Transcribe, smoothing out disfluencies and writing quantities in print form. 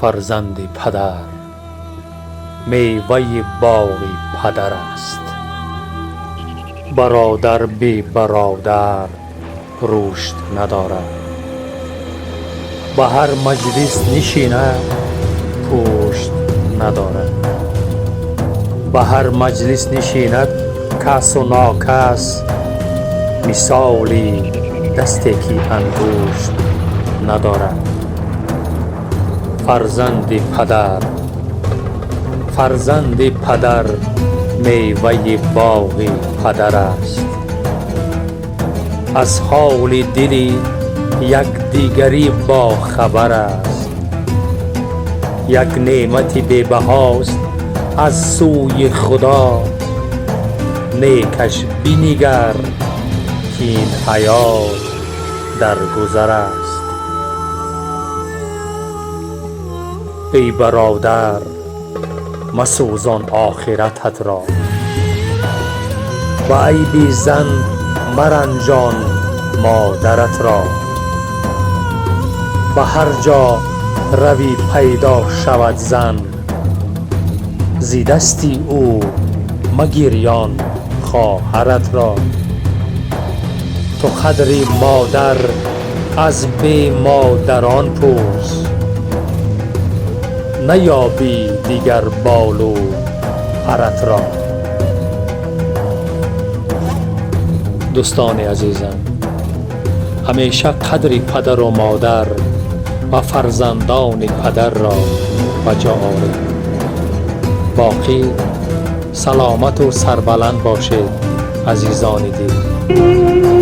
فرزند پدر میوه باغ پدر است. برادر بی برادر رشد ندارد. به هر مجلس نشیند پشت ندارد. به هر مجلس نشیند کس و ناکس، مثالی دستی که انگشت ندارد. فرزند پدر میوه باغ پدر است. از حال دل یک دیگری با خبر است. یک نعمت بی بهاست از سوی خدا، نیکش بنگر که این حیات در گذر است. ای برادر مسوزان آخرتت را، به عیب زن مرنجان مادرت را. به هر جا روی پیدا شود زن، زی دستی او مگریان خواهرت را. تو قدر مادر از بی مادران پرس، نیابی دیگر بال و پرت را. دوستان عزیزم، همیشه قدر پدر و مادر و فرزندان پدر را بجا آرید. باقی سلامت و سربلند باشید عزیزان دل.